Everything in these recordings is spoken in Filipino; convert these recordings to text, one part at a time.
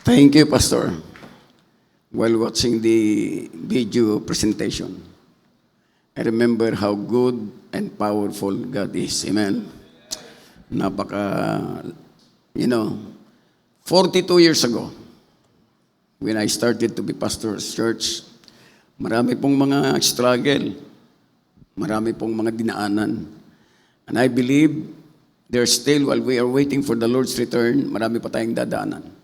Thank you, Pastor. While watching the video presentation, I remember how good and powerful God is. Amen. Napaka, 42 years ago, when I started to be pastor's church, marami pong mga struggle, marami pong mga dinaanan. And I believe there's still, while we are waiting for the Lord's return, marami pa tayong dadaanan.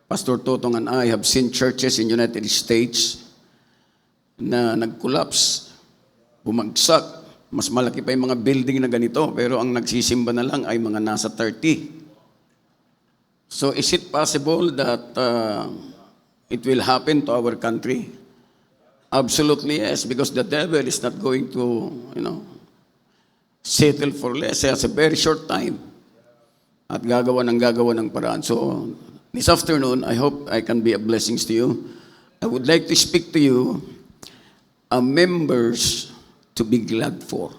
Pastor Totong and I have seen churches in United States na nag-collapse, bumagsak. Mas malaki pa yung mga building na ganito, pero ang nagsisimba na lang ay mga nasa 30. So is it possible that it will happen to our country? Absolutely yes, because the devil is not going to, settle for less. It's a very short time. At gagawa ng paraan. So, this afternoon, I hope I can be a blessing to you. I would like to speak to you members to be glad for.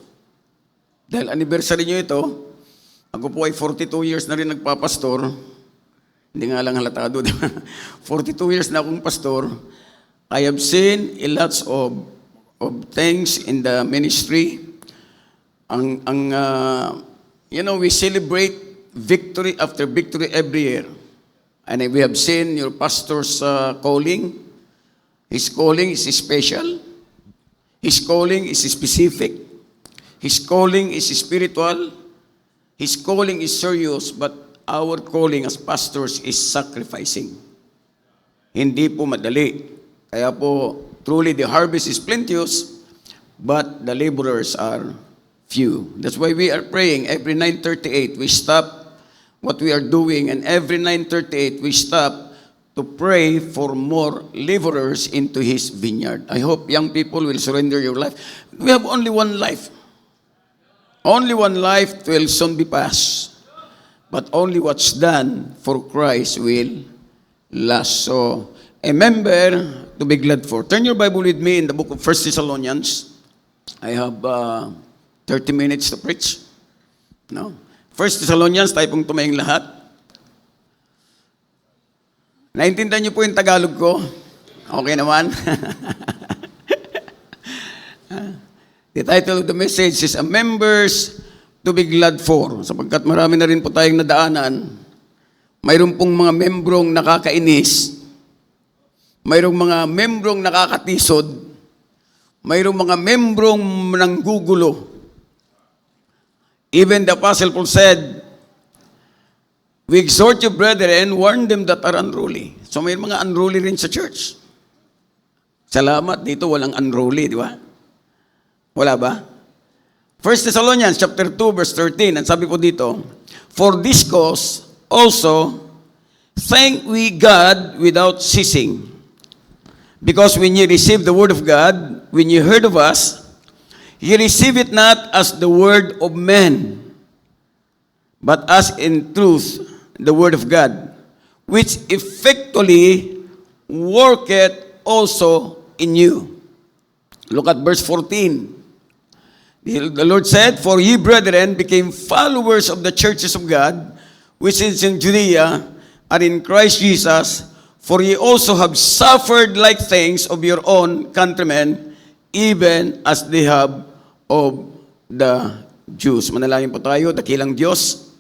Dahil anniversary nyo ito, ako po ay 42 years na rin nagpapastor. Hindi nga lang halatado, di ba? 42 years na akong pastor. I have seen a lots of things in the ministry. We celebrate victory after victory every year. And we have seen your pastor's calling. His calling is special. His calling is specific. His calling is spiritual. His calling is serious, but our calling as pastors is sacrificing. Hindi po madali. Kaya po, truly the harvest is plenteous, but the laborers are few. That's why we are praying every 9:38. We stop what we are doing, and every 9:38 we stop to pray for more laborers into His vineyard. I hope young people will surrender your life. We have only one life. Only one life will soon be passed. But only what's done for Christ will last. So, a member to be glad for. Turn your Bible with me in the book of 1 Thessalonians. I have 30 minutes to preach. No? 1 Thessalonians, tayo pong tumayong lahat. Naintindihan niyo po yung Tagalog ko? Okay naman? The title of the message is, members to be glad for. Sapagkat marami na rin po tayong nadaanan, mayroon pong mga membrong nakakainis, mayroong mga membrong nakakatisod, mayroong mga membrong nanggugulo. Even the Apostle Paul said, we exhort you, brethren, warn them that are unruly. So may mga unruly rin sa church. Salamat, dito walang unruly, di ba? Wala ba? 1 Thessalonians chapter 2, verse 13, and sabi po dito, for this cause also thank we God without ceasing. Because when ye received the word of God, when ye heard of us, ye receive it not as the word of men, but as in truth the word of God, which effectually worketh also in you. Look at verse 14. The Lord said, for ye, brethren, became followers of the churches of God, which is in Judea, and in Christ Jesus, for ye also have suffered like things of your own countrymen, even as they have of the Jews. Manalangin po tayo, dakilang Diyos.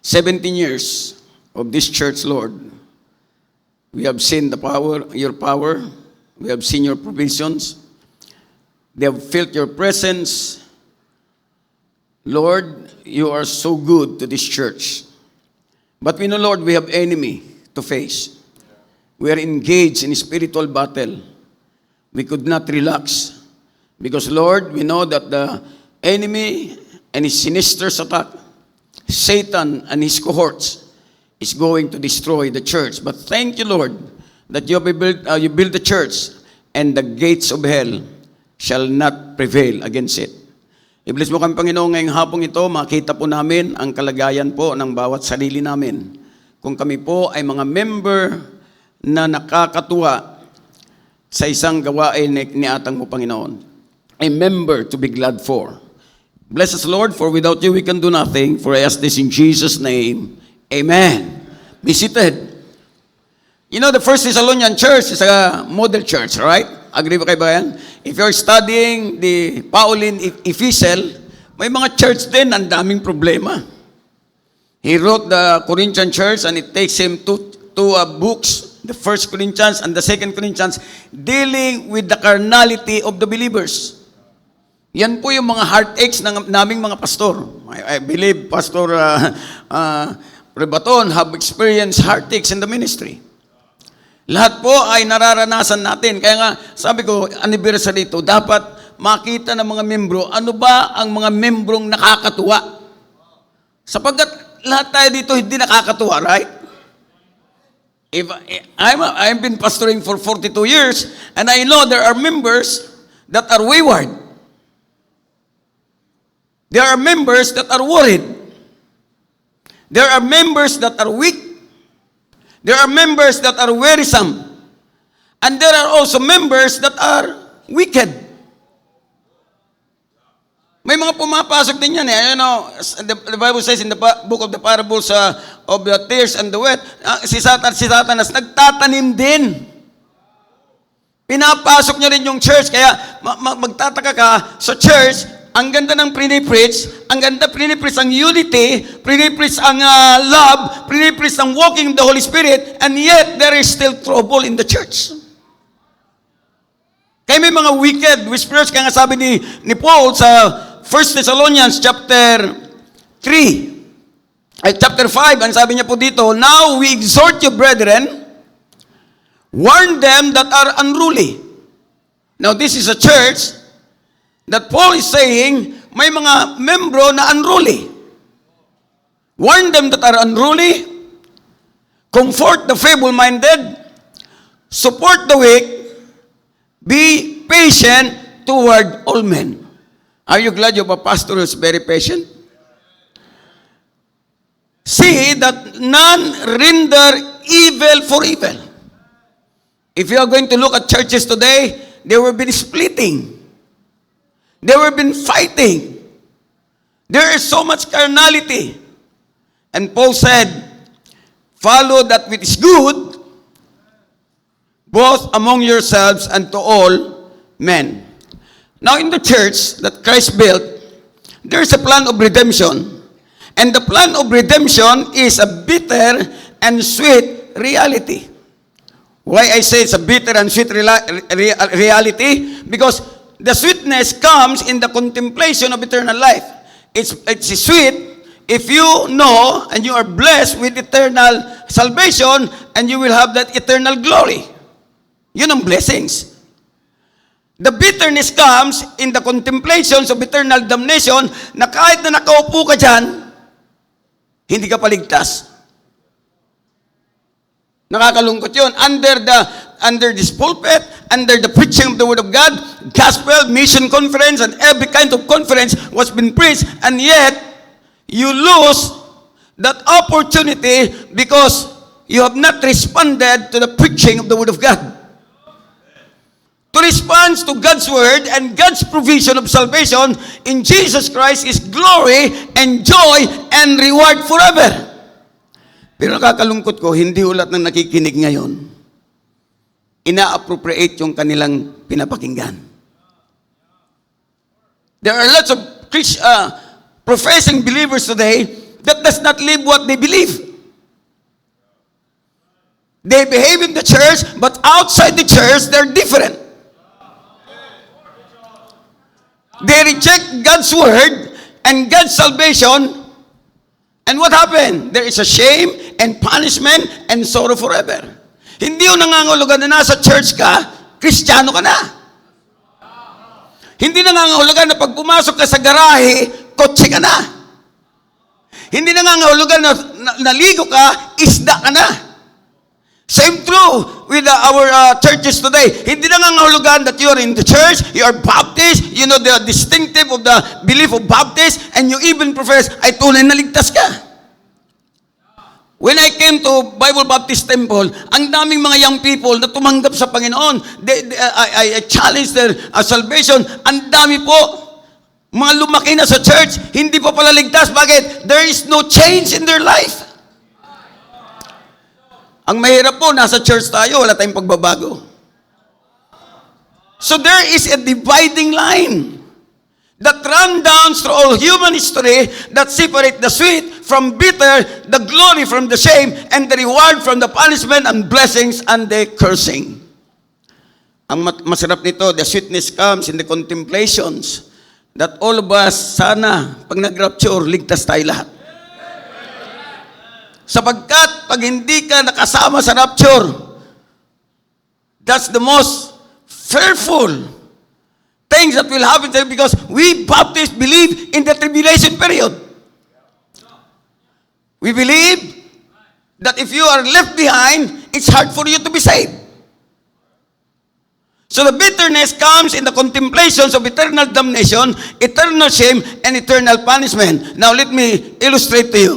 17 years of this church, Lord. We have seen the power, your power. We have seen your provisions. They have felt your presence. Lord, you are so good to this church. But we know, Lord, we have enemy to face. We are engaged in spiritual battle. We could not relax. Because, Lord, we know that the enemy and his sinister attack, Satan and his cohorts, is going to destroy the church. But thank you, Lord, that you build the church, and the gates of hell shall not prevail against it. I-bless mo kami, Panginoon, ngayong hapong ito, makita po namin ang kalagayan po ng bawat sarili namin. Kung kami po ay mga member na nakakatuwa sa isang gawain ni atang mo, Panginoon. A member to be glad for. Bless us, Lord, for without you we can do nothing. For I ask this in Jesus' name. Amen. Be seated. You know, the First Thessalonian church is a model church, right? Agree ba kayo ba yan? If you're studying the Pauline epistle, may mga church din, ang daming problema. He wrote the Corinthian church and it takes him two books, the First Corinthians and the Second Corinthians, dealing with the carnality of the believers. Yan po yung mga heartaches ng naming mga pastor. I believe Pastor Rebaton have experienced heartaches in the ministry. Lahat po ay nararanasan natin. Kaya nga, sabi ko, anniversary ito, dapat makita ng mga membro, ano ba ang mga membrong nakakatuwa? Sapagkat lahat tayo dito hindi nakakatuwa, right? I've been pastoring for 42 years, and I know there are members that are wayward. There are members that are worried. There are members that are weak. There are members that are wearisome. And there are also members that are wicked. May mga pumapasok din yan eh. You know, the Bible says in the book of the parables of the tares and the wheat, si Satanas nagtatanim din. Pinapasok niya rin yung church. Kaya magtataka ka sa church, ang ganda ng prinipreach, ang ganda prinipreach ang unity, prinipreach ang love, prinipreach ang walking in the Holy Spirit, and yet there is still trouble in the church. Kaya may mga wicked whisperers, kaya nga sabi ni Paul sa 1 Thessalonians chapter 5, ang sabi niya po dito, now we exhort you, brethren, warn them that are unruly. Now this is a church that Paul is saying, may mga membro na unruly. Warn them that are unruly, comfort the feeble-minded, support the weak, be patient toward all men. Are you glad you have a pastor who is very patient? See that none render evil for evil. If you are going to look at churches today, there will be splitting. They were been fighting. There is so much carnality. And Paul said, follow that which is good, both among yourselves and to all men. Now in the church that Christ built, there is a plan of redemption. And the plan of redemption is a bitter and sweet reality. Why I say it's a bitter and sweet reality? Because the sweetness comes in the contemplation of eternal life. It's sweet if you know and you are blessed with eternal salvation and you will have that eternal glory. Yun ang blessings. The bitterness comes in the contemplations of eternal damnation na kahit na nakaupo ka dyan, hindi ka paligtas. Nakakalungkot yun. Under this pulpit, under the preaching of the Word of God, gospel, mission conference, and every kind of conference was been preached, and yet, you lose that opportunity because you have not responded to the preaching of the Word of God. To respond to God's Word and God's provision of salvation in Jesus Christ is glory and joy and reward forever. Pero nakakalungkot ko, hindi ulat ng nakikinig ngayon, ina-appropriate yung kanilang pinapakinggan. There are lots of professing believers today that does not live what they believe. They behave in the church, but outside the church, they're different. They reject God's word and God's salvation. And what happened? There is a shame and punishment and sorrow forever. Hindi yung nangangahulugan na nasa church ka, Kristiyano ka na. Hindi nangangahulugan na pag pumasok ka sa garahe, kotse ka na. Hindi nangangahulugan na naligo ka, isda ka na. Same true with our churches today. Hindi nangangahulugan that you are in the church, you are Baptist, you know the distinctive of the belief of Baptist, and you even profess, ay tunay na ligtas ka. When I came to Bible Baptist Temple, ang daming mga young people na tumanggap sa Panginoon. I challenged their salvation. Ang dami po, mga lumaki na sa church, hindi pa pala ligtas. Bakit? There is no change in their life. Ang mahirap po, nasa church tayo, wala tayong pagbabago. So there is a dividing line that run down through all human history that separate the sweet from bitter, the glory from the shame, and the reward from the punishment, and blessings and the cursing. Ang masarap nito, the sweetness comes in the contemplations that all of us, sana, pag nag-rapture, ligtas tayo lahat. Sapagkat pag hindi ka nakasama sa rapture, that's the most fearful things that will happen there, because we Baptists believe in the tribulation period. We believe that if you are left behind, it's hard for you to be saved. So the bitterness comes in the contemplations of eternal damnation, eternal shame, and eternal punishment. Now let me illustrate to you.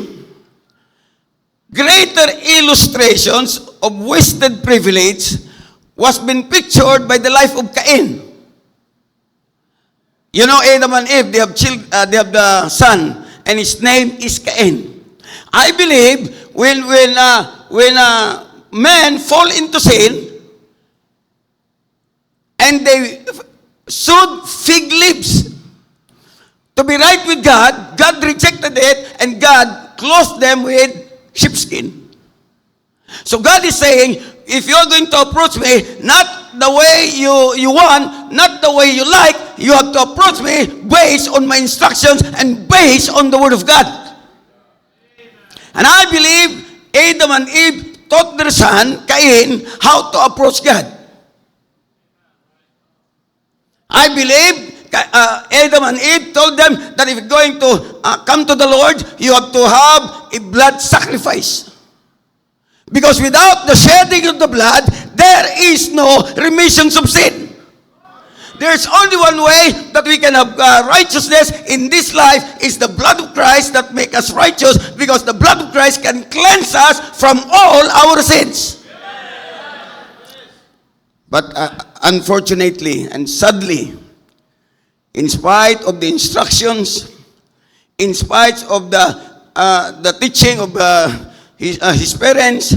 Greater illustrations of wasted privilege was been pictured by the life of Cain. You know, Adam and Eve, they have the son, and his name is Cain. I believe when men fall into sin, and they sewed fig leaves to be right with God, God rejected it, and God clothed them with sheepskin. So God is saying, if you're going to approach me, not the way you want, not the way you like, you have to approach me based on my instructions and based on the Word of God. And I believe Adam and Eve taught their son, Cain, how to approach God. I believe Adam and Eve told them that if you're going to come to the Lord, you have to have a blood sacrifice. Because without the shedding of the blood, there is no remission of sin. There's only one way that we can have righteousness in this life, is the blood of Christ that makes us righteous, because the blood of Christ can cleanse us from all our sins. But unfortunately and sadly, in spite of the instructions, in spite of the teaching of his parents,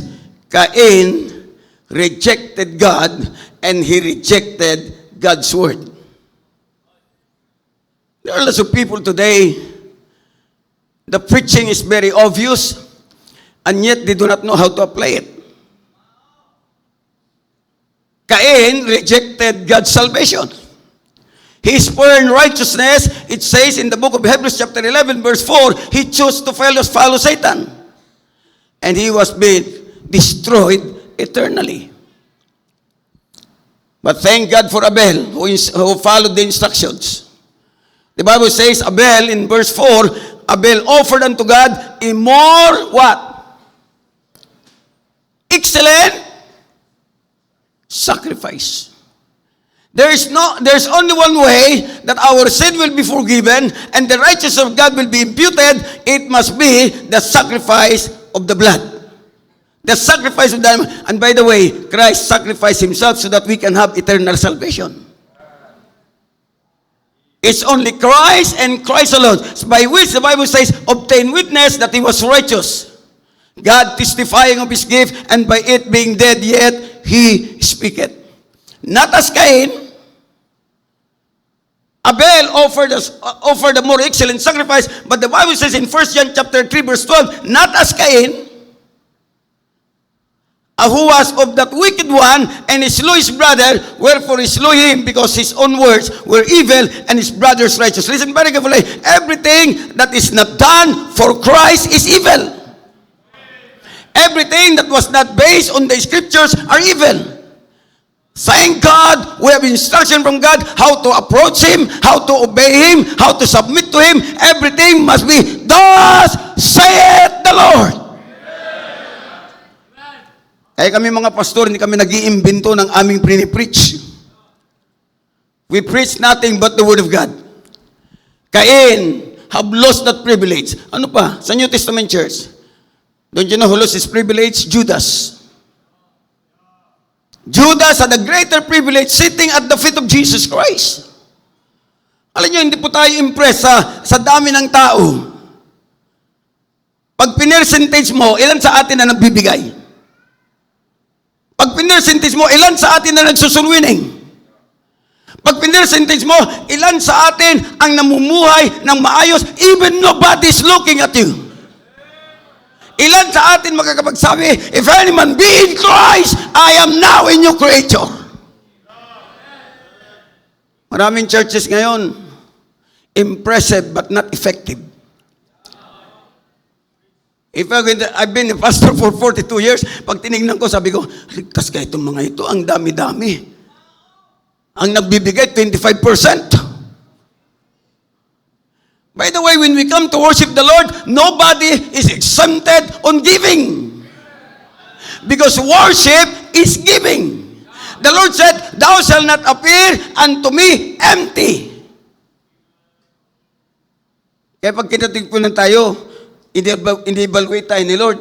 Cain rejected God, and he rejected God's word. There are lots of people today, the preaching is very obvious, and yet they do not know how to apply it. Cain rejected God's salvation. He spurned righteousness. It says in the book of Hebrews chapter 11 verse 4, he chose to follow Satan. And he was being destroyed eternally. But thank God for Abel, who followed the instructions. The Bible says, Abel, in verse 4, Abel offered unto God a more, what? Excellent sacrifice. There's only one way that our sin will be forgiven and the righteousness of God will be imputed. It must be the sacrifice of the blood. The sacrifice of the, and by the way, Christ sacrificed himself so that we can have eternal salvation. It's only Christ and Christ alone, by which the Bible says, obtain witness that he was righteous. God testifying of his gift, and by it being dead, yet he speaketh. Not as Cain. Abel offered a more excellent sacrifice, but the Bible says in 1 John chapter 3 verse 12, not as Cain, who was of that wicked one, and he slew his brother, wherefore he slew him, because his own words were evil, and his brother's righteous. Listen very carefully. Everything that is not done for Christ is evil. Everything that was not based on the scriptures are evil. Thank God, we have instruction from God how to approach him, how to obey him, how to submit to him. Everything must be, thus saith the Lord. Kaya kami mga pastor, hindi kami nag-iimbento ng aming pre-preach. We preach nothing but the Word of God. Cain have lost that privilege. Ano pa? Sa New Testament church. Don't you know who lost his privilege? Judas. Judas had a greater privilege sitting at the feet of Jesus Christ. Alam niyo, hindi po tayo impress sa dami ng tao. Pag pinercentage mo, ilan sa atin na nagbibigay? pinirsintis mo, ilan sa atin na nagsusulwining? Pag pinirsintis mo, ilan sa atin ang namumuhay ng maayos, even nobody's looking at you? Ilan sa atin makakapagsabi, if any man be in Christ, I am now a new creature. Maraming churches ngayon, impressive but not effective. I've been a pastor for 42 years. Pag tinignan ko, sabi ko, ligtas ka itong mga ito, ang dami-dami. Ang nagbibigay, 25%. By the way, when we come to worship the Lord, nobody is exempted on giving. Because worship is giving. The Lord said, thou shalt not appear unto me empty. Kaya pag kinatigpunan tayo, ini-evaluate tayo ni Lord.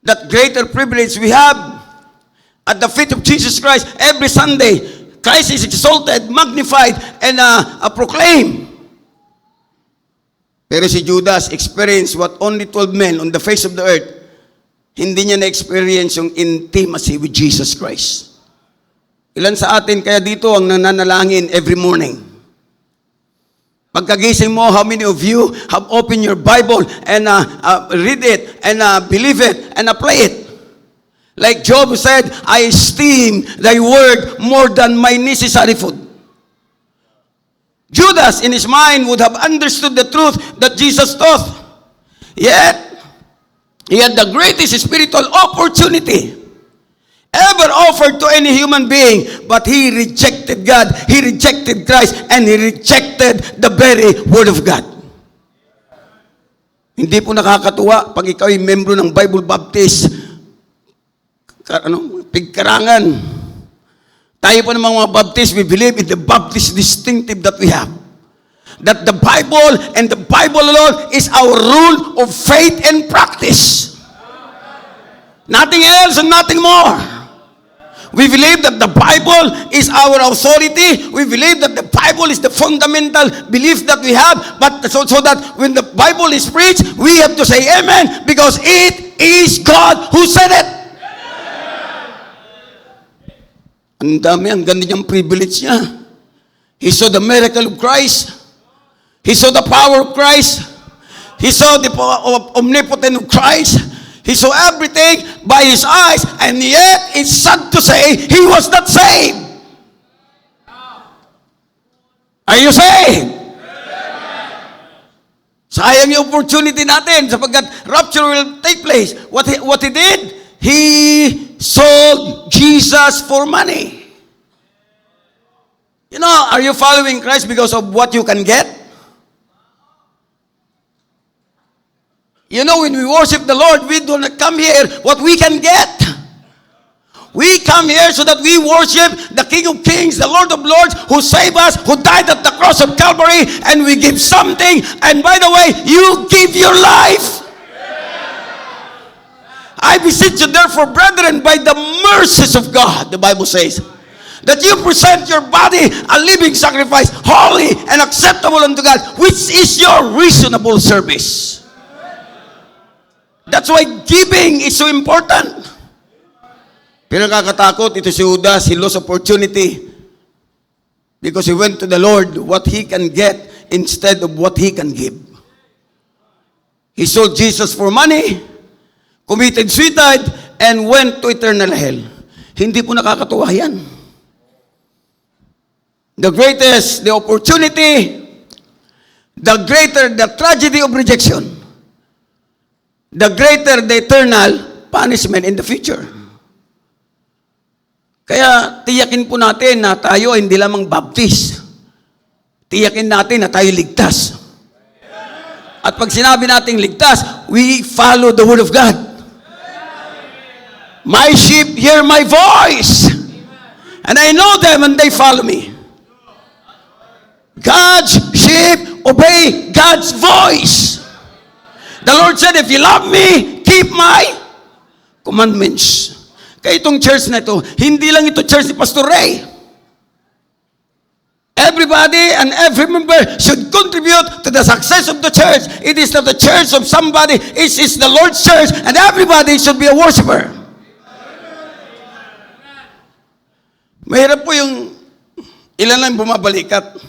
That greater privilege we have at the feet of Jesus Christ every Sunday. Christ is exalted, magnified, and proclaimed. Pero si Judas experienced what only 12 men on the face of the earth, hindi niya na-experience yung intimacy with Jesus Christ. Ilan sa atin kaya dito ang nananalangin every morning? Pagkagising mo, how many of you have opened your Bible and read it and believe it and apply it? Like Job said, I esteem thy word more than my necessary food. Judas, in his mind, would have understood the truth that Jesus taught. Yet, he had the greatest spiritual opportunity ever offered to any human being, but he rejected God, he rejected Christ, and he rejected the very Word of God. Hindi po nakakatuwa pag ikaw ay membro ng Bible Baptist, pigkarangan. Tayo po ng mga Baptist, we believe in the Baptist distinctive that we have. That the Bible and the Bible alone is our rule of faith and practice. Nothing else and nothing more. We believe that the Bible is our authority. We believe that the Bible is the fundamental belief that we have. But so that when the Bible is preached, we have to say amen because it is God who said it. Ang dami, ang ganda niyang privilege niya. He saw the miracle of Christ. He saw the power of Christ. He saw the omnipotent of Christ. He saw everything by his eyes, and yet it's sad to say he was not saved. Are you saved? Sayang yung opportunity natin sapagkat rapture will take place. What he did? He sold Jesus for money. You know, are you following Christ because of what you can get? You know, when we worship the Lord, we do not come here what we can get. We come here so that we worship the King of Kings, the Lord of Lords, who saved us, who died at the cross of Calvary, and we give something. And by the way, you give your life. I beseech you therefore, brethren, by the mercies of God, the Bible says, that you present your body a living sacrifice, holy and acceptable unto God, which is your reasonable service. That's why giving is so important. Pero nakakatakot, ito si Judas, he lost opportunity because he went to the Lord what he can get instead of what he can give. He sold Jesus for money, committed suicide, and went to eternal hell. Hindi po nakakatuwa yan. The greatest the opportunity, the greater the tragedy of rejection, the greater the eternal punishment in the future. Kaya tiyakin po natin na tayo ay hindi lamang Baptist. Tiyakin natin na tayo ligtas. At pag sinabi nating ligtas, we follow the Word of God. My sheep hear my voice, and I know them and they follow me. God's sheep obey God's voice. The Lord said, if you love me, keep my commandments. Kaya itong church na ito, hindi lang ito church ni Pastor Ray. Everybody and every member should contribute to the success of the church. It is not the church of somebody, it is the Lord's church, and everybody should be a worshiper. Mahirap po yung ilan lang bumabalikat.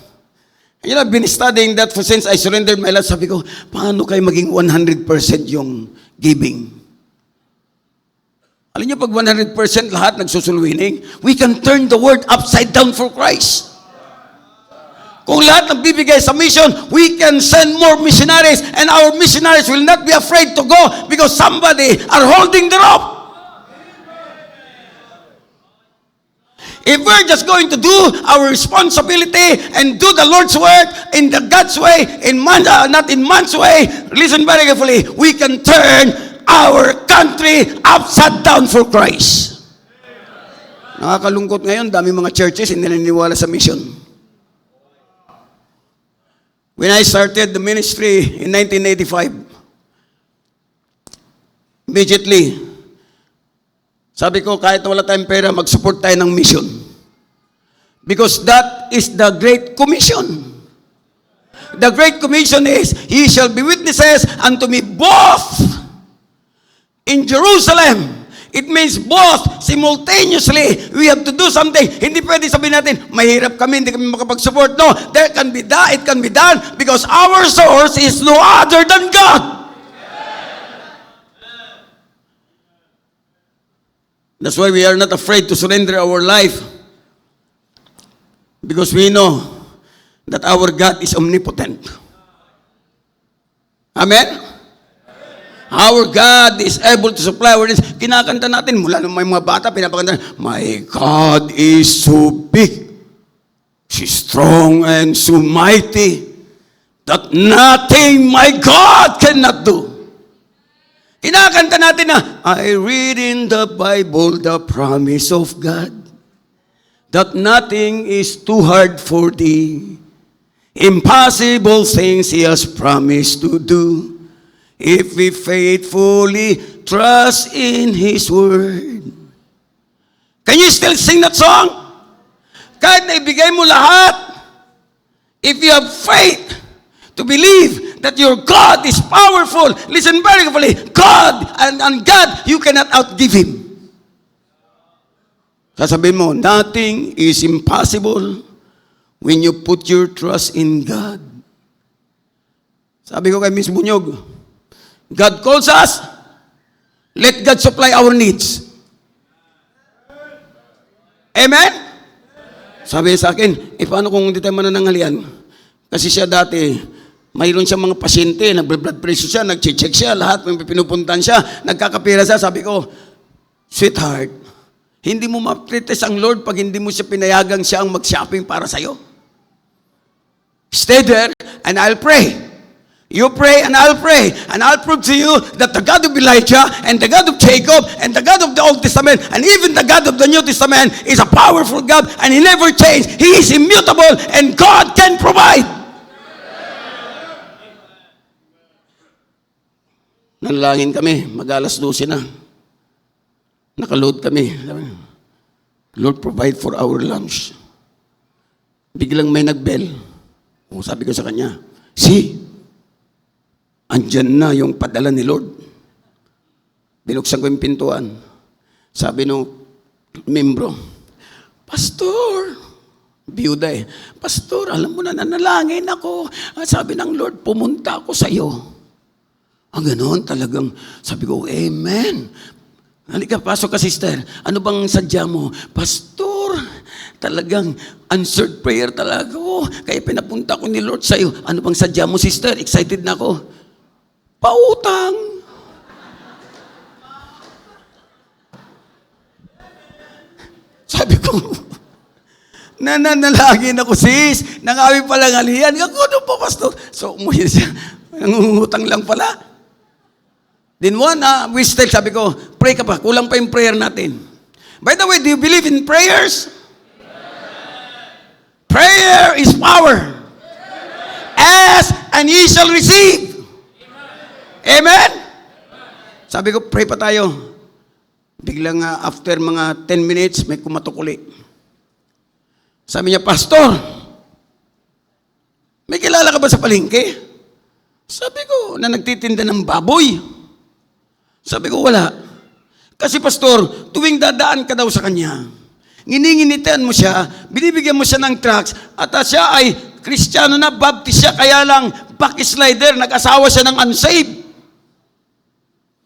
You know, I've been studying that since I surrendered my life. Sabi ko, paano kayo maging 100% yung giving? Alam niyo, pag 100% lahat nagsusulwining, we can turn the world upside down for Christ. Kung lahat nagbibigay sa mission, we can send more missionaries and our missionaries will not be afraid to go because somebody are holding the rope. If we're just going to do our responsibility and do the Lord's work in the God's way, not in man's way, listen very carefully, we can turn our country upside down for Christ. Nakakalungkot ngayon, dami mga churches hindi naniniwala sa mission. When I started the ministry in 1985, immediately, sabi ko, kahit wala tayong pera, mag-support tayo ng mission. Because that is the Great Commission. The Great Commission is, ye shall be witnesses unto me both in Jerusalem. It means both, simultaneously, we have to do something. Hindi pwede sabihin natin, mahirap kami, hindi kami makapag-support. No, it can be done because our source is no other than God. That's why we are not afraid to surrender our life because we know that our God is omnipotent. Amen? Our God is able to supply our needs. Kinakanta natin, mula nung may mga bata, pinapakanta, my God is so big, she's strong and so mighty, that nothing my God cannot do. Kinakanta natin na, I read in the Bible the promise of God, that nothing is too hard for thee. Impossible things He has promised to do. If we faithfully trust in His word. Can you still sing that song? Kahit na ibigay mo lahat, if you have faith to believe that your God is powerful, listen very carefully, God and God, you cannot outgive Him. Sasabihin mo, nothing is impossible when you put your trust in God. Sabi ko kay Miss Bunyog, God calls us, let God supply our needs. Amen? Sabi niya sa akin, paano kung hindi tayo manananghalian? Kasi siya dati, mayroon siya mga pasyente, nag-blood pressure siya, nag-check siya, lahat, pinupuntan siya, nagkakapira siya. Sabi ko, sweetheart, hindi mo ma-pretest ang Lord pag hindi mo siya pinayagang siya ang mag-shopping para sa'yo. Stay there and I'll pray. You pray and I'll pray, and I'll prove to you that the God of Elijah and the God of Jacob and the God of the Old Testament and even the God of the New Testament is a powerful God and He never changed. He is immutable and God can provide. Nanalangin kami, mag-alas 12 na. Nakaload kami. Lord, provide for our lunch. Biglang may nagbell. Sabi ko sa kanya, andyan na yung padala ni Lord. Binuksan ko yung pintuan. Sabi nung membro, Pastor, biyuda Pastor, alam mo na nanalangin ako. Sabi ng Lord, pumunta ako sa iyo. Ganoon talagang, sabi ko, Amen. Halika, pasok ka sister. Ano bang sadya mo? Pastor, talagang answered prayer talaga ako. Kaya pinapunta ko ni Lord sa iyo. Ano bang sadya mo sister? Excited na ako. Pautang. Sabi ko, nananalangin ako sis, nangawi palang aliyan. Ano po, pastor? So, umuwi siya. Nangungutang lang pala. Then we still, sabi ko, pray ka pa. Kulang pa yung prayer natin. By the way, do you believe in prayers? Prayer is power. Ask and ye shall receive. Amen? Sabi ko, pray pa tayo. Biglang after mga 10 minutes, may kumatukuli. Sabi niya, Pastor, may kilala ka ba sa palengke? Sabi ko, na nagtitinda ng baboy. Sabi ko, wala. Kasi pastor, tuwing dadaan ka daw sa kanya, Ngininginitian mo siya, binibigyan mo siya ng tracts, at siya ay Kristiyano na, Baptist siya, kaya lang backslider, nag-asawa siya ng unsaved.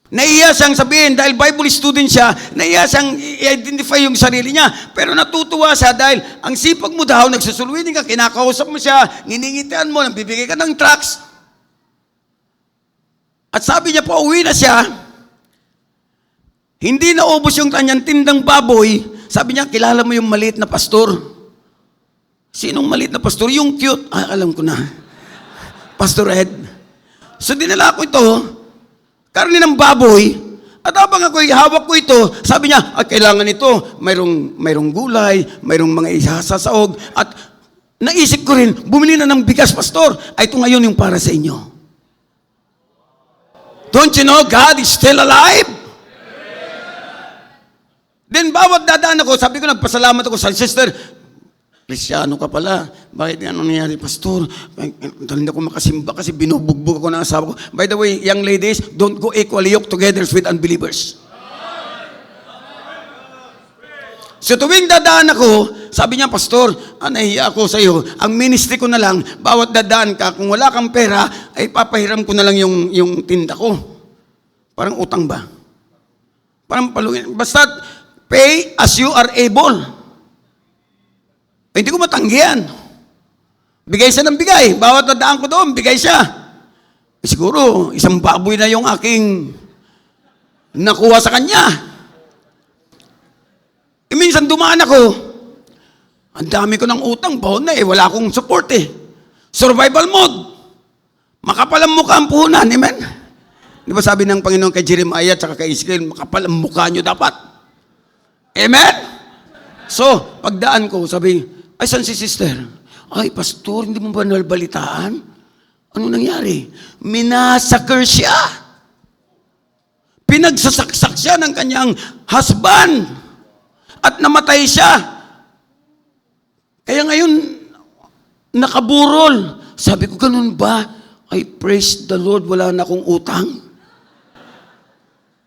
Naiya siyang sabihin, dahil Bible student siya, naiya siyang i-identify yung sarili niya. Pero natutuwa siya dahil ang sipag mo daw, nagsusulwitin ka, kinakausap mo siya, nginingitian mo, nagbibigay ka ng tracts. At sabi niya, pauwi na siya, hindi naubos yung kanyang tindang baboy. Sabi niya, kilala mo yung maliit na pastor? Sinong maliit na pastor? Yung cute. Alam ko na. Pastor Ed. So dinala ko ito, karne ng baboy, at habang ako hawak ko ito, sabi niya, kailangan ito, mayroong gulay, mayroong mga isasasaog, at naisip ko rin, bumili na ng bigas, pastor. Ito ngayon yung para sa inyo. Don't you know God is still alive? Then bawat dadaan ako, sabi ko, nagpasalamat ako sa sister, Kristiyano ka pala. Bakit ano nangyari, pastor? Hindi ako makasimba kasi binubugbog ako ng asawa ko. By the way, young ladies, don't go equally yoked together with unbelievers. So tuwing dadaan ako, sabi niya, pastor, nahiya ako sa iyo. Ang ministry ko na lang, bawat dadaan ka, kung wala kang pera, ay papahiram ko na lang yung tinda ko. Parang utang ba? Parang palungin. Basta pay as you are able. Hindi ko matanggihan. Bigay siya ng bigay. Bawat nadaan ko doon, bigay siya. Siguro, isang baboy na yung aking nakuha sa kanya. Minsan dumaan ako, ang dami ko ng utang, bahon na wala akong support Survival mode. Makapal ang mukha ang puhunan, amen? Di ba sabi ng Panginoon kay Jeremiah at kay Ezekiel, makapal ang mukha nyo dapat. Amen? So, pagdaan ko, sabi, ay, saan si sister? Ay, pastor, hindi mo ba nabalitaan? Ano nangyari? Minasakar siya. Pinagsasaksak siya ng kanyang husband. At namatay siya. Kaya ngayon, nakaburol. Sabi ko, ganun ba? Ay, praise the Lord, wala na akong utang.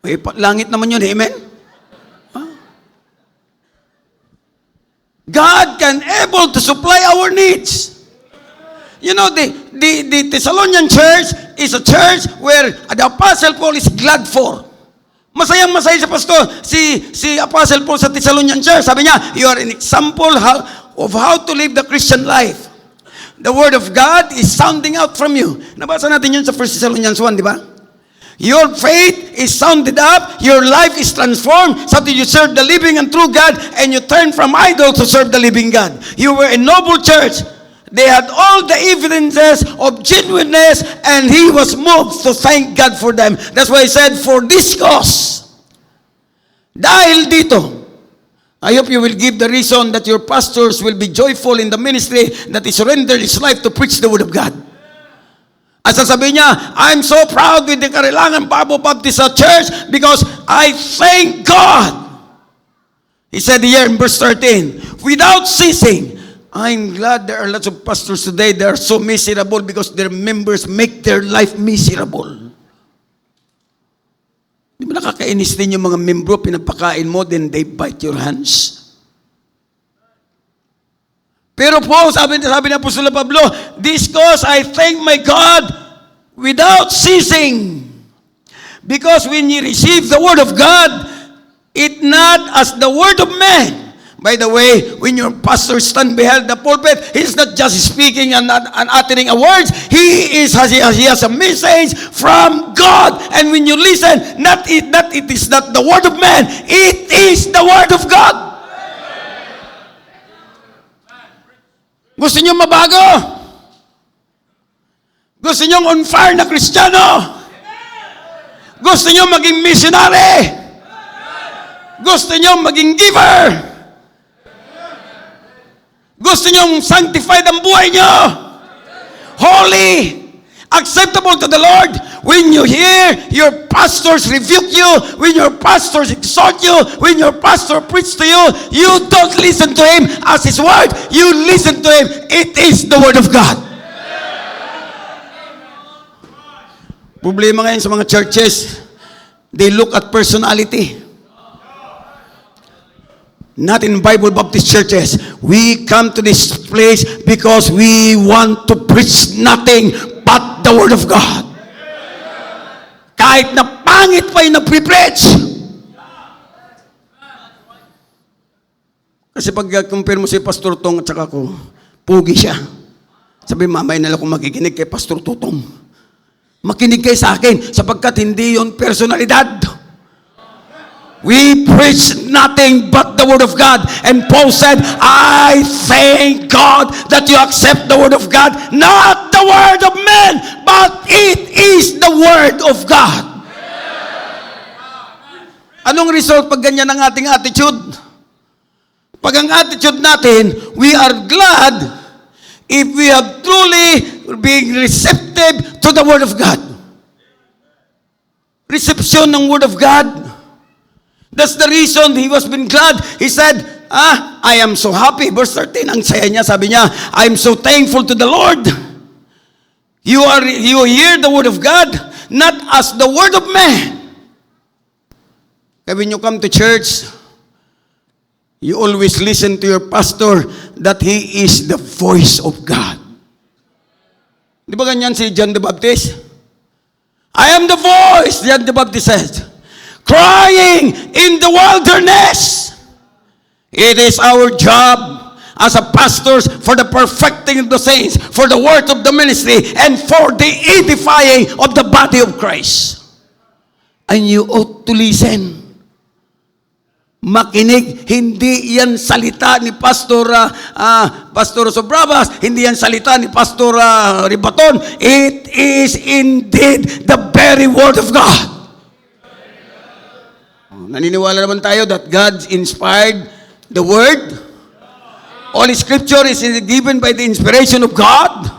Ay, langit naman yun, amen? God can able to supply our needs. You know, the Thessalonian church is a church where the Apostle Paul is glad for. Masayang-masaya sa pastor. Si Apostle Paul sa Thessalonian church, sabi niya, you are an example of how to live the Christian life. The word of God is sounding out from you. Nabasa natin yun sa 1 Thessalonians 1, di ba? Your faith is sounded up, your life is transformed, so that you serve the living and true God, and you turn from idol to serve the living God. You were a noble church. They had all the evidences of genuineness, and he was moved to thank God for them. That's why he said, for this cause, dahil dito, I hope you will give the reason that your pastors will be joyful in the ministry that he surrendered his life to preach the word of God. At sasabihin niya, I'm so proud with the Karilangan Bible Baptist Church because I thank God. He said here in verse 13, without ceasing, I'm glad there are lots of pastors today that are so miserable because their members make their life miserable. Di ba nakakainis din yung mga membro, pinapakain mo, then they bite your hands? Pero po, sabi ni Apostol Pablo, this cause I thank my God without ceasing. Because when you receive the word of God, it not as the word of man. By the way, when your pastor stand behind the pulpit, he's not just speaking and uttering a words. He has a message from God. And when you listen, it is not the word of man. It is the word of God. Gusto niyo mabago? Gusto niyo on fire na Kristiyano? Gusto niyo maging missionary? Gusto niyo maging giver? Gusto niyo sanctified ang buhay niyo? Holy, acceptable to the Lord. When you hear your pastors rebuke you, when your pastors exhort you, when your pastor preach to you, you don't listen to him as his word. You listen to him. It is the word of God. Problema ngayon sa mga churches, they look at personality. Not in Bible Baptist churches. We come to this place because we want to preach nothing but the Word of God. Kahit na pangit pa yung nagpre-preach. Kasi pag compare mo si Pastor Tong at saka ko, pugi siya. Sabi, mamay na lang kung makikinig kay Pastor Tutong. Makinig kayo sa akin sapagkat hindi yon personalidad. We preach nothing but the Word of God. And Paul said, I thank God that you accept the Word of God, not the Word of men, but it is the Word of God. Anong result pag ganyan ang ating attitude? Pag ang attitude natin, we are glad if we have truly been receptive to the Word of God. Reception ng Word of God. That's the reason he was been glad. He said, I am so happy. Verse 13, ang saya niya, sabi niya, I am so thankful to the Lord. You hear the Word of God, not as the word of man. Kaya when you come to church, you always listen to your pastor that he is the voice of God. Di ba ganyan si John the Baptist? I am the voice, John the Baptist said, crying in the wilderness. It is our job as a pastors for the perfecting of the saints, for the work of the ministry, and for the edifying of the body of Christ. And you ought to listen. Makinig, hindi yan salita ni Pastor Sobrabas, hindi yan salita ni Pastor Ribaton. It is indeed the very Word of God. Naniniwala naman tayo that God inspired the Word. All Scripture is given by the inspiration of God.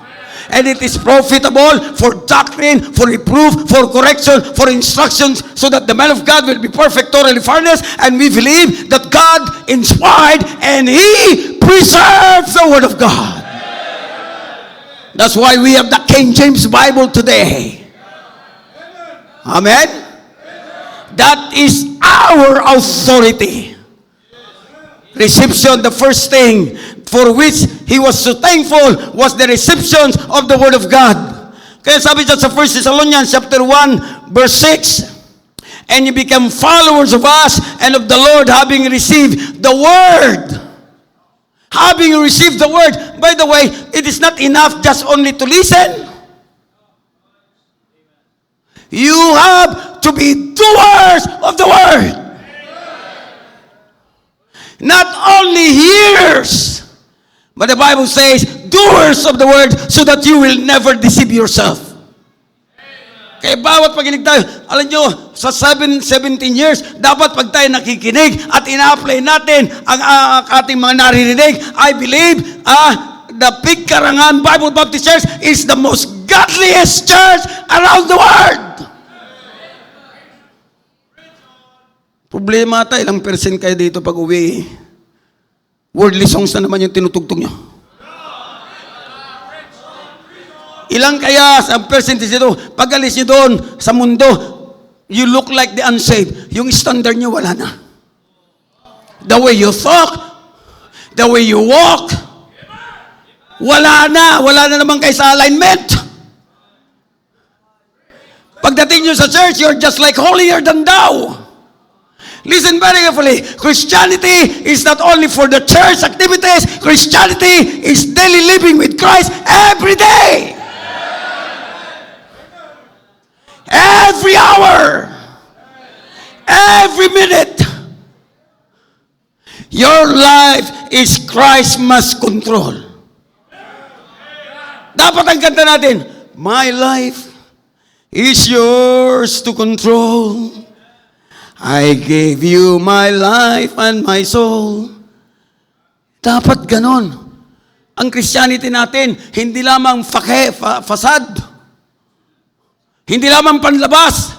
And it is profitable for doctrine, for reproof, for correction, for instructions, so that the man of God will be perfect, thoroughly furnished. And we believe that God inspired and He preserves the Word of God. That's why we have the King James Bible today. Amen? That is our authority. Reception, the first thing for which he was so thankful was the reception of the Word of God. Kaya sabi dyan sa 1 Thessalonians chapter 1 verse 6, and you become followers of us and of the Lord, having received the Word. Having received the Word. By the way, it is not enough just only to listen. You have to be doers of the Word. Not only hearers, but the Bible says, doers of the Word, so that you will never deceive yourself. Kaya bawat pakinig tayo, alam nyo, sa 17 years, dapat pag tayo nakikinig at ina-apply natin ang ating mga naririnig, I believe, the Big Karangan Bible Baptist Church is the most godliest church around the world. Problema tayo, ilang percent kayo dito pag uwi. Worldly songs na naman yung tinutugtog nyo. Ilang kaya ang percentage dito, pag alis nyo doon sa mundo, you look like the unsaved. Yung standard nyo, wala na. The way you talk, the way you walk, wala na. Wala na naman kayo sa alignment. Pagdating nyo sa church, you're just like holier than thou. Listen very carefully. Christianity is not only for the church activities. Christianity is daily living with Christ every day. Every hour. Every minute. Your life is Christ must control. Dapat ang kanta natin, my life is yours to control. I gave you my life and my soul. Dapat ganon. Ang Christianity natin, hindi lamang fasad. Hindi lamang panlabas.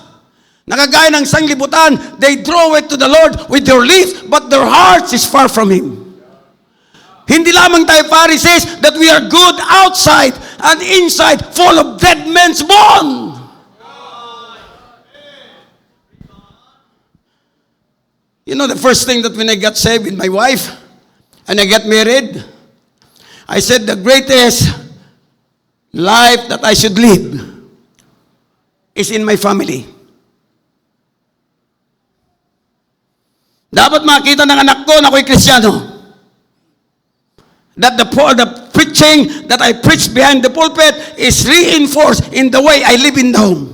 Nakagaya ng sanglibutan, they draw it to the Lord with their lips, but their hearts is far from Him. Hindi lamang tayo Pharisees that we are good outside and inside full of dead men's bone. You know, the first thing that when I got saved with my wife and I got married, I said the greatest life that I should live is in my family. Dapat makita ng anak ko na ako'y Kristiyano. That the preaching that I preach behind the pulpit is reinforced in the way I live in the home.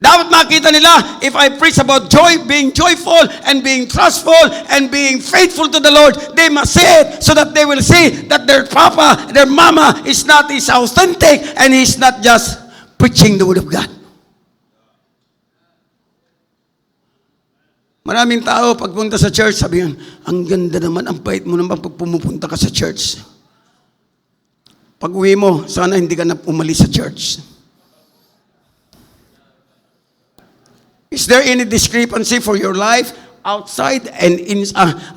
Dapat makita nila, if I preach about joy, being joyful, and being trustful, and being faithful to the Lord, they must say it so that they will see that their papa, their mama is authentic, and he's not just preaching the Word of God. Maraming tao, pagpunta sa church, sabi yan, ang ganda naman, ang bait mo naman pag pumupunta ka sa church. Pag uwi mo, sana hindi ka na umalis sa church. Is there any discrepancy for your life outside and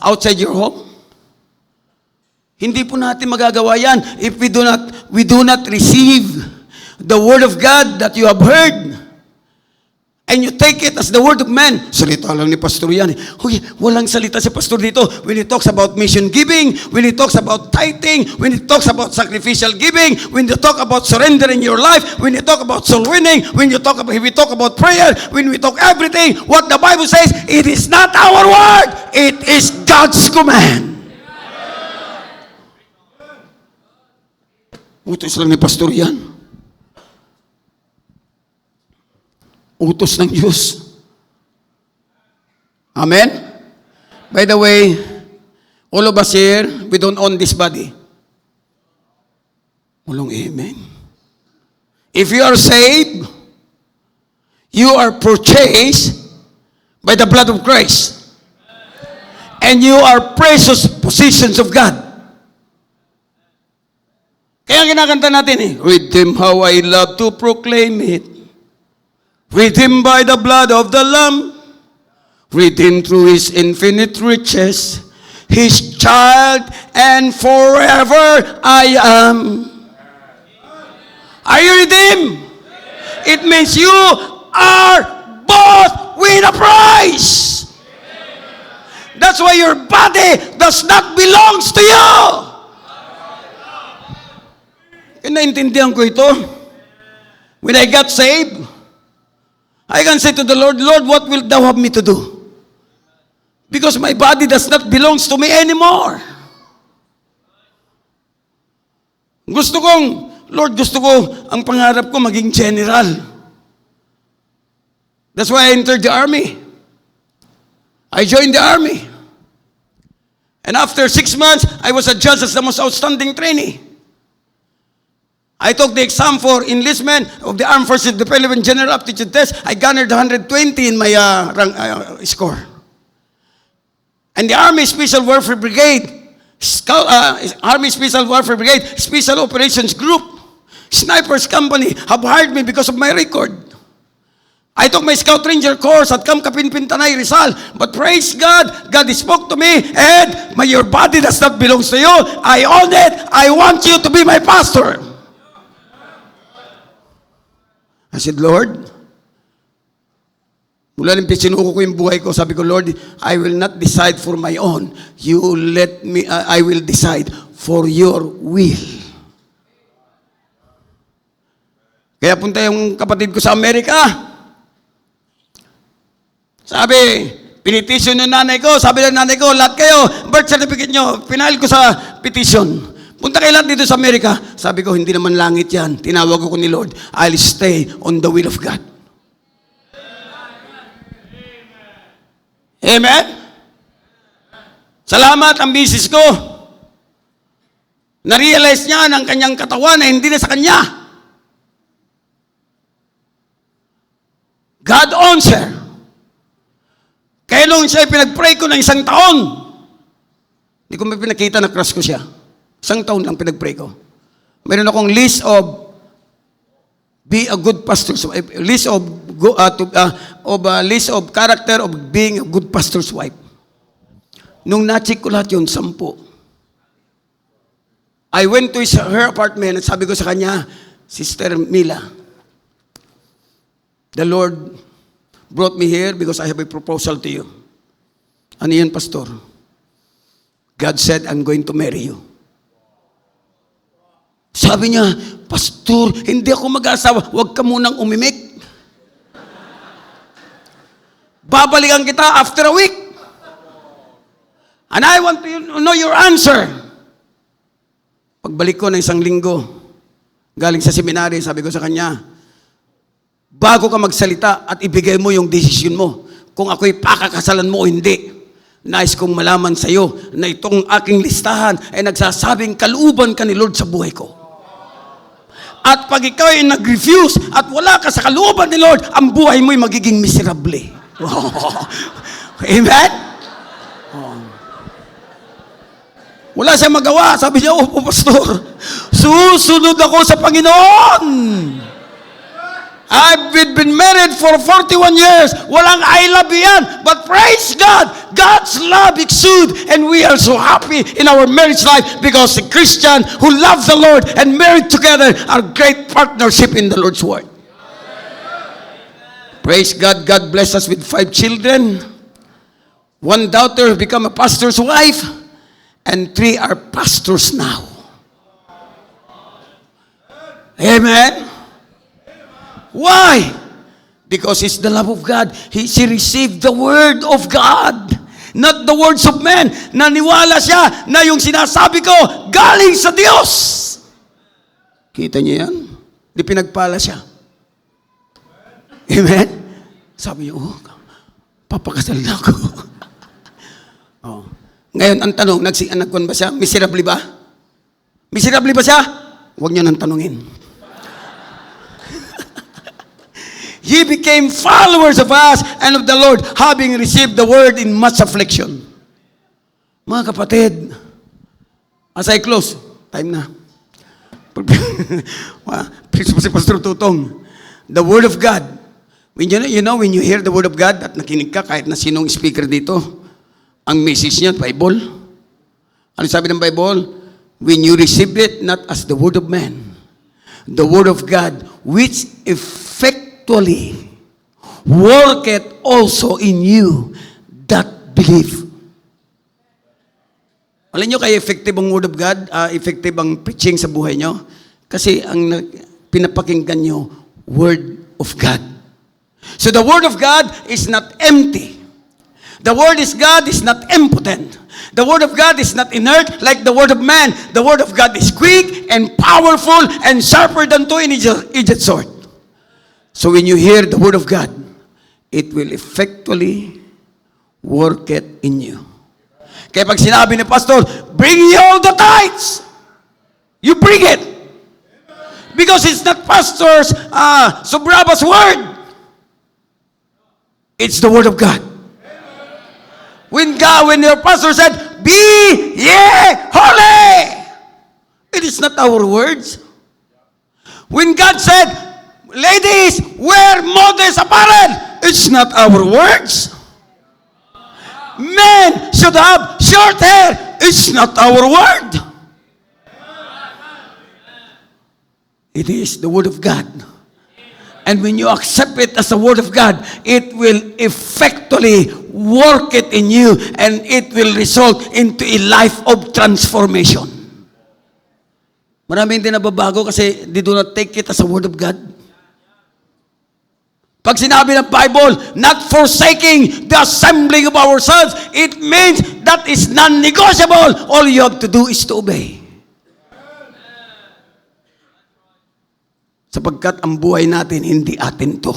outside your home? Hindi po natin magagawa yan if we do not receive the Word of God that you have heard. And you take it as the word of man. Salita lang ni pastor yan. Huy, walang salita si pastor dito. When he talks about mission giving, when he talks about tithing, when he talks about sacrificial giving, when you talk about surrendering your life, when you talk about soul winning, when we talk about prayer, when we talk everything, what the Bible says, it is not our word, it is God's command. Utos lang ni pastor yan. Utos ng Diyos. Amen? By the way, all of us here, we don't own this body. Walang amen. If you are saved, you are purchased by the blood of Christ. And you are precious possessions of God. Kaya kinakanta natin with Him how I love to proclaim it. Redeemed by the blood of the Lamb, redeemed through His infinite riches, His child, and forever I am. Are you redeemed? It means you are bought with a price. That's why your body does not belong to you. Naintindihan ko ito. When I got saved, I can say to the Lord, Lord, what wilt thou have me to do? Because my body does not belong to me anymore. Lord, gusto ko, ang pangarap ko maging general. That's why I entered the army. I joined the army. And after 6 months, I was adjudged as the most outstanding trainee. I took the exam for enlistment of the Armed Forces, the Philippine General Aptitude Test. I garnered 120 in my score. And the Army Special Warfare Brigade, Army Special Warfare Brigade, Special Operations Group, Snipers Company have hired me because of my record. I took my Scout Ranger course at Camp Kapinpin, Tanay, Rizal. But praise God, God spoke to me, and your body does not belong to you. I own it. I want you to be my pastor. I said, Lord, mula nang sinuko ko yung buhay ko, sabi ko, Lord, I will not decide for my own. You let me, I will decide for your will. Kaya punta yung kapatid ko sa Amerika. Sabi, pinitisyon yung nanay ko. Sabi ng nanay ko, lahat kayo, birth certificate nyo, pinail ko sa petition. Punta kayo lahat dito sa Amerika. Sabi ko, hindi naman langit yan. Tinawag ako ni Lord, I'll stay on the will of God. Amen? Salamat ang misis ko. Na-realize niya ng kanyang katawan na hindi na sa kanya. God owns her. Kaya nung siya pinag-pray ko ng 1 taon, hindi ko may pinakita na crush ko siya. 1 taon lang pinag-pray ko. Meron akong list of be a good pastor's wife, list of character of being a good pastor's wife. Nung na-check ko lahat yun, 10. I went to her apartment at sabi ko sa kanya, Sister Mila, the Lord brought me here because I have a proposal to you. Ano yan, Pastor? God said, I'm going to marry you. Sabi niya, Pastor, hindi ako mag-asawa. Huwag ka munang umimik. Babalikan kita after a week. And I want to know your answer. Pagbalik ko ng isang linggo, galing sa seminary, sabi ko sa kanya, bago ka magsalita at ibigay mo yung desisyon mo, kung ako'y pakakasalan mo o hindi, nais kong malaman sa iyo na itong aking listahan ay nagsasabing kalooban ka ni Lord sa buhay ko. At pag ikaw ay nag-refuse at wala ka sa kalooban ni Lord, ang buhay mo ay magiging miserable. Amen? Wala siya magawa. Sabi niya, opo, Pastor, susunod ako sa Panginoon. I've been married for 41 years. Walang I love you yan. But praise God, God's love exude, and we are so happy in our marriage life because the Christian who love the Lord and married together are great partnership in the Lord's word. Praise God. God bless us with 5 children. 1 daughter become a pastor's wife, and 3 are pastors now. Amen. Why? Because it's the love of God. She received the word of God, not the words of men. Naniwala siya na yung sinasabi ko galing sa Diyos. Kita niyo yan? Di pinagpala siya. Amen? Sabi niyo, papakasal na ako. Oh. Ngayon, ang tanong, nagkuhan ba siya? Miserable ba? Miserable ba siya? Huwag niyo nang tanungin. Ye became followers of us and of the Lord, having received the word in much affliction. Mga kapatid, as I close, time na. Preach po si Pastor Tutong. The word of God. When you hear the word of God at nakinig ka kahit na sinong speaker dito, ang message niya, Bible. Ano sabi ng Bible? When you receive it not as the word of man, the word of God, which effectually worketh also in you that believe. Alam nyo kaya effective ang word of God, effective ang preaching sa buhay nyo? Kasi ang pinapakinggan nyo, word of God. So the word of God is not empty. The word of God is not impotent. The word of God is not inert like the word of man. The word of God is quick and powerful and sharper than two-edged sword. So when you hear the word of God, it will effectually work it in you. Kaya pag sinabi ni Pastor, bring ye all the tithes, you bring it. Because it's not Pastor's Sobraba's word. It's the word of God. When your pastor said, be ye holy, it is not our words. When God said, ladies, wear modest apparel, it's not our words. Men should have short hair, it's not our word. It is the word of God. And when you accept it as the word of God, it will effectively work it in you and it will result into a life of transformation. Maraming din nababago kasi they do not take it as a word of God. Pag sinabi ng Bible, not forsaking the assembling of ourselves, it means that is non-negotiable. All you have to do is to obey. Sapagkat ang buhay natin, hindi atin to.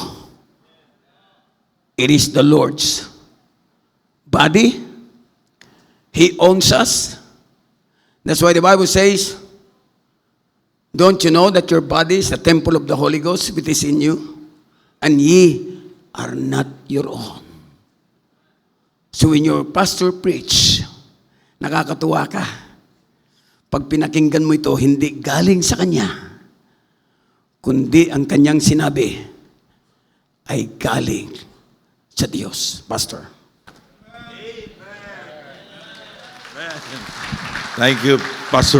It is the Lord's body. He owns us. That's why the Bible says, don't you know that your body is the temple of the Holy Ghost which is in you? And ye are not your own. So when your pastor preach, nakakatuwa ka. Pag pinakinggan mo ito, hindi galing sa kanya, kundi ang kanyang sinabi ay galing sa Diyos. Pastor. Thank you, Pastor.